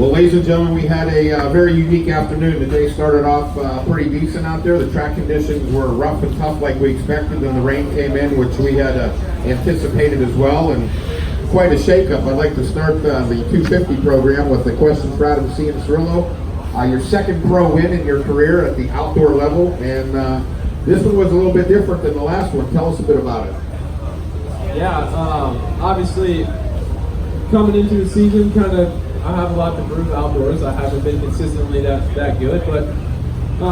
Well, ladies and gentlemen, we had a very unique afternoon. The day started off pretty decent out there. The track conditions were rough and tough like we expected, and the rain came in, which we had anticipated as well, and quite a shakeup. I'd like to start the 250 program with a question for Adam Cianciarulo. Your second pro win in your career at the outdoor level, and this one was a little bit different than the last one. Tell us a bit about it. Yeah, obviously coming into the season, I have a lot to prove outdoors. I haven't been consistently that good, but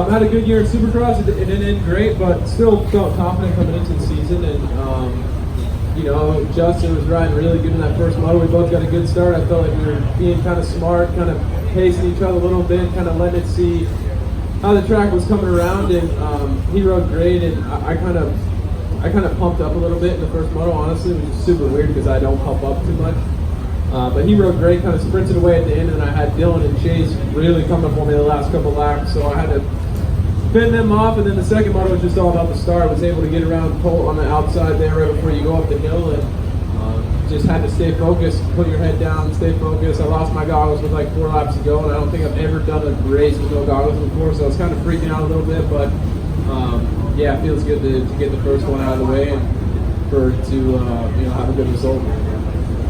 had a good year in Supercross. It didn't end great, but still felt confident coming into the season. And you know, Justin was riding really good in that first moto. We both got a good start. I felt like we were being kind of smart, kind of pacing each other a little bit, kind of letting it see how the track was coming around. And he rode great, and I kind of pumped up a little bit in the first moto. Honestly, which is super weird because I don't pump up too much. But he rode great, kind of sprinted away at the end, and I had Dylan and Chase really coming for me the last couple laps, so I had to fend them off. And then the second moto was just all about the start. I was able to get around Colt on the outside there right before you go up the hill, and just had to stay focused, put your head down, stay focused. I lost my goggles with like 4 laps to go, and I don't think I've ever done a race with no goggles before, so I was kind of freaking out a little bit, but yeah, it feels good to get the first one out of the way and to have a good result.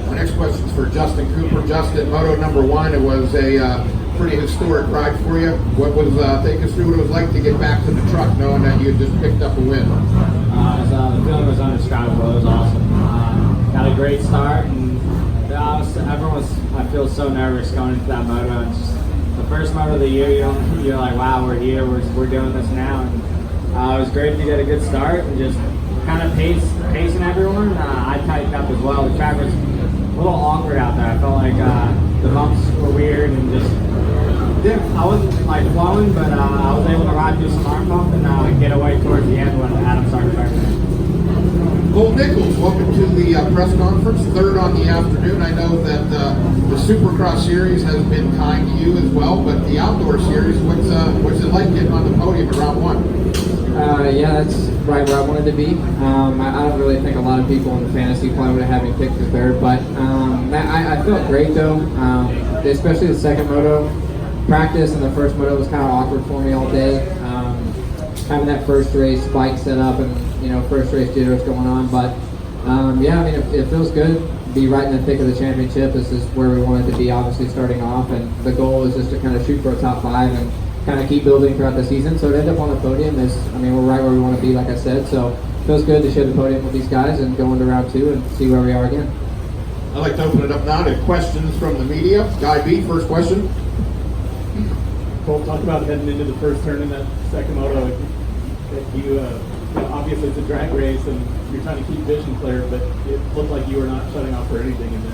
Our next question is for Justin Cooper. Justin, moto number 1, it was a pretty historic ride for you. What was, take us through what it was like to get back to the truck knowing that you had just picked up a win? The feeling was indescribable. It was awesome. Got a great start, and everyone was, I feel so nervous going into that moto. And just the first moto of the year, you're like, wow, we're here, we're doing this now. And it was great to get a good start and just kind of pacing everyone. I tightened up as well. The track was a little awkward out there. I felt like the bumps were weird and just I wasn't like flowing, but I was able to ride through some arm bump and get away towards the end when Adam started driving. Colt Nichols, welcome to the press conference. Third on the afternoon. I know that the Supercross series has been kind to you as well, but the outdoor series, what's it like getting on the podium at round 1? Yeah, that's right where I wanted to be. I don't really think a lot of people in the fantasy probably would have had me picked for third, but I felt great though, especially the second moto. Practice and the first moto was kind of awkward for me all day. Having that first race bike set up and first race jitters going on, but yeah, I mean it feels good to be right in the thick of the championship. This is where we wanted to be, obviously starting off, and the goal is just to kind of shoot for a top 5 and kind of keep building throughout the season. So to end up on the podium we're right where we want to be, like I said. So it feels good to share the podium with these guys and go into round 2 and see where we are again. I'd like to open it up now to questions from the media. Guy B, first question. Colt, talk about heading into the first turn in that second moto. You obviously it's a drag race and you're trying to keep vision clear, but it looked like you were not shutting off for anything in there.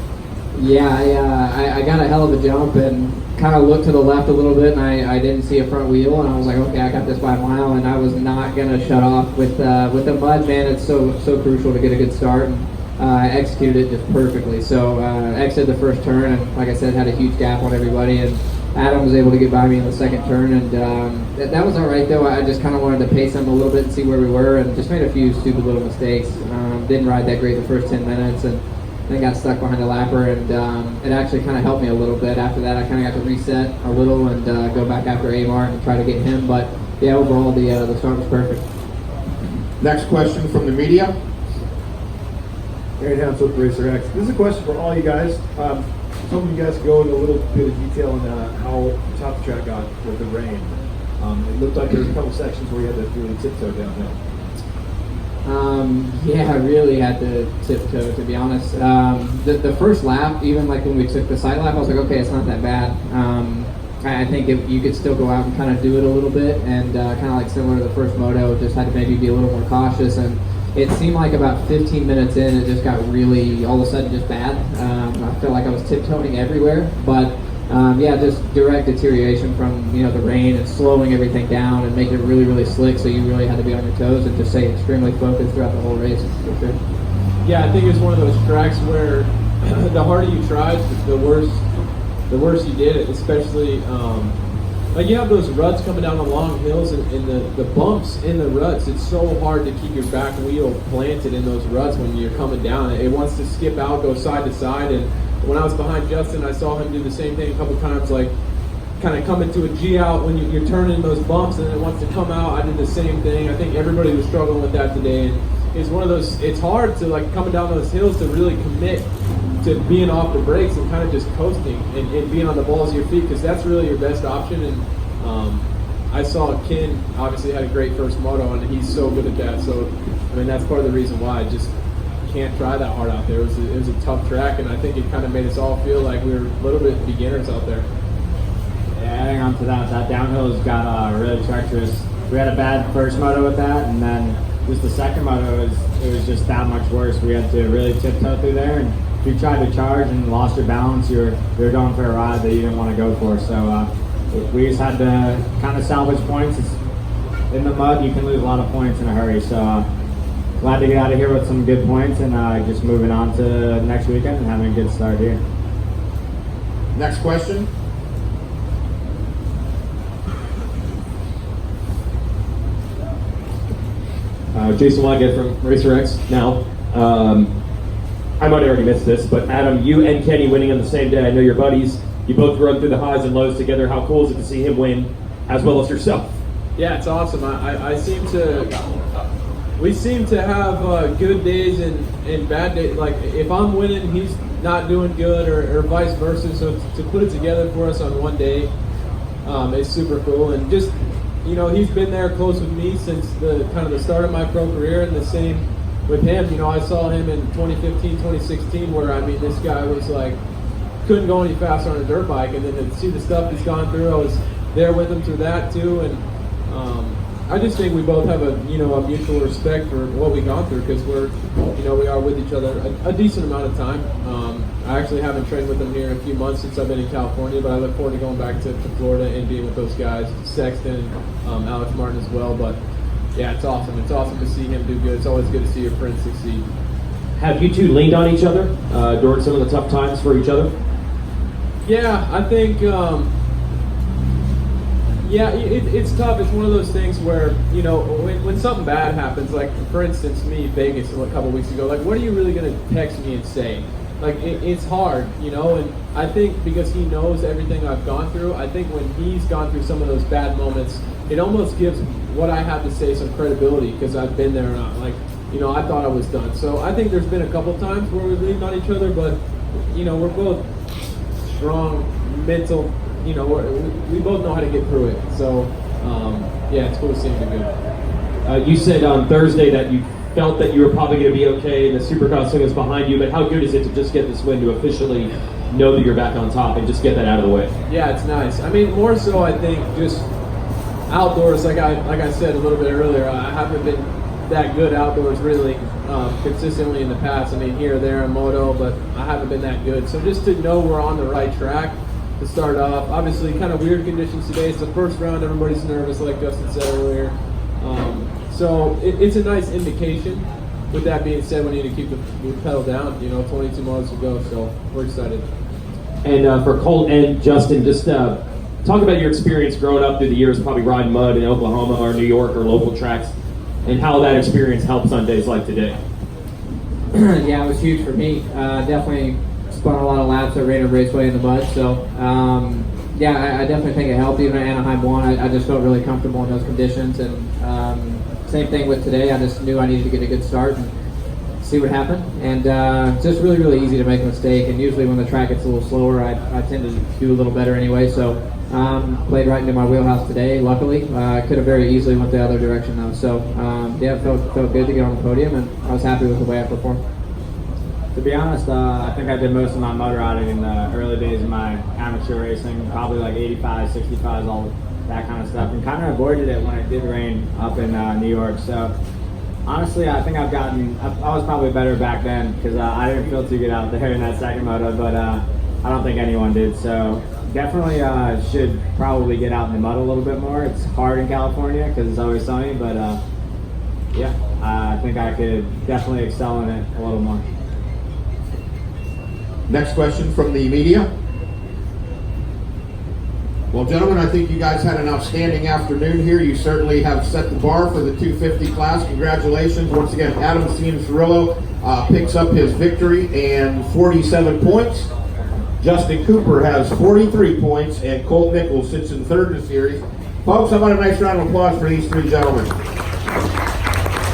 Yeah, I got a hell of a jump and kind of looked to the left a little bit, and I didn't see a front wheel, and I was like, okay, I got this by a mile, and I was not gonna shut off with the mud. Man, it's so crucial to get a good start, and I executed it just perfectly. So exited the first turn, and like I said, had a huge gap on everybody, and Adam was able to get by me in the second turn, and that was all right though. I just kind of wanted to pace him a little bit and see where we were, and just made a few stupid little mistakes. Didn't ride that great the first 10 minutes, and then got stuck behind the lapper, and it actually kind of helped me a little bit. After that, I kind of got to reset a little and go back after Amar and try to get him. But yeah, overall, the start was perfect. Next question from the media. Aaron Hams with Racer X. This is a question for all you guys. Some of you guys go into a little bit of detail on how top the track got with the rain. It looked like there was a couple sections where you had to really tiptoe downhill. Yeah, I really had to tiptoe, to be honest. The first lap, even like when we took the side lap, I was like, okay, it's not that bad. I think you could still go out and kind of do it a little bit, and kind of like similar to the first moto, just had to maybe be a little more cautious. And it seemed like about 15 minutes in, it just got really, all of a sudden, just bad. I felt like I was tiptoeing everywhere, but yeah, just direct deterioration from the rain and slowing everything down and making it really, really slick. So you really had to be on your toes and just stay extremely focused throughout the whole race, for sure. Yeah, I think it's one of those tracks where the harder you tried, the worse you did it. Especially like you have those ruts coming down the long hills and the bumps in the ruts. It's so hard to keep your back wheel planted in those ruts when you're coming down. It wants to skip out, go side to side, and when I was behind Justin, I saw him do the same thing a couple times, like kind of come into a G out when you're turning those bumps and it wants to come out. I did the same thing. I think everybody was struggling with that today. And it's one of those, it's hard to like coming down those hills to really commit to being off the brakes and kind of just coasting and being on the balls of your feet, because that's really your best option. And I saw Ken obviously had a great first moto and he's so good at that. So, I mean, that's part of the reason why I just can't try that hard out there. It was a tough track, and I think it kind of made us all feel like we were a little bit beginners out there. Yeah, adding on to that downhill has got really treacherous. We had a bad first moto with that, and then just the second moto, it was just that much worse. We had to really tiptoe through there, and if you tried to charge and lost your balance, you're going for a ride that you didn't want to go for. So we just had to kind of salvage points. In the mud, you can lose a lot of points in a hurry. So glad to get out of here with some good points, and just moving on to next weekend and having a good start here. Next question. Jason Waggett from RacerX now. I might have already missed this, but Adam, you and Kenny winning on the same day. I know you're buddies. You both run through the highs and lows together. How cool is it to see him win as well as yourself? Yeah, it's awesome. We seem to have good days and bad days. Like if I'm winning, he's not doing good, or vice versa. So to put it together for us on one day is super cool. And just, you know, he's been there close with me since the start of my pro career, and the same with him. You know, I saw him in 2015, 2016, where I mean, this guy was like couldn't go any faster on a dirt bike, and then to see the stuff he's gone through, I was there with him through that too. And I just think we both have a mutual respect for what we've gone through, because we are with each other a decent amount of time. I actually haven't trained with him here in a few months since I've been in California, but I look forward to going back to Florida and being with those guys, Sexton, Alex Martin as well. But yeah, it's awesome. It's awesome to see him do good. It's always good to see your friends succeed. Have you two leaned on each other during some of the tough times for each other? Yeah, I think, it's tough. It's one of those things where, when something bad happens, like, for instance, me, Vegas, a couple weeks ago, like, what are you really going to text me and say? Like, it's hard, and I think because he knows everything I've gone through, I think when he's gone through some of those bad moments, it almost gives what I have to say some credibility, because I've been there and I thought I was done. So I think there's been a couple times where we've leaned on each other, but, we're both strong, mental, we both know how to get through it. So, it's cool to see him do good. You said on Thursday that you felt that you were probably going to be okay and the Supercross thing was behind you, but how good is it to just get this win, to officially know that you're back on top and just get that out of the way? Yeah, it's nice. I mean, more so I think just outdoors, like I said a little bit earlier, I haven't been that good outdoors really consistently in the past. I mean, here or there in moto, but I haven't been that good. So just to know we're on the right track to start off. Obviously, kind of weird conditions today. It's the first round. Everybody's nervous, like Justin said earlier. So it's a nice indication. With that being said, we need to keep the pedal down. 22 miles to go, so we're excited. And for Colt and Justin, just talk about your experience growing up through the years, probably riding mud in Oklahoma or New York or local tracks, and how that experience helps on days like today. Yeah, it was huge for me. Definitely spun a lot of laps at Random Raceway in the mud. So, I definitely think it helped. Even at Anaheim 1, I just felt really comfortable in those conditions. And same thing with today. I just knew I needed to get a good start and see what happened. And it's just really, really easy to make a mistake. And usually when the track gets a little slower, I tend to do a little better anyway. So played right into my wheelhouse today, luckily. Could have very easily went the other direction though. So it felt good to get on the podium, and I was happy with the way I performed. To be honest, I think I did most of my motor riding in the early days of my amateur racing, probably like 85, 65s, all that kind of stuff, and kind of avoided it when it did rain up in New York. So honestly, I think I was probably better back then, because I didn't feel too good out there in that second moto, but I don't think anyone did. So definitely should probably get out in the mud a little bit more. It's hard in California because it's always sunny, but I think I could definitely excel in it a little more. Next question from the media. Well, gentlemen, I think you guys had an outstanding afternoon here. You certainly have set the bar for the 250 class. Congratulations. Once again, Adam Cianciarulo picks up his victory and 47 points. Justin Cooper has 43 points, and Colt Nichols sits in third in the series. Folks, how about a nice round of applause for these three gentlemen?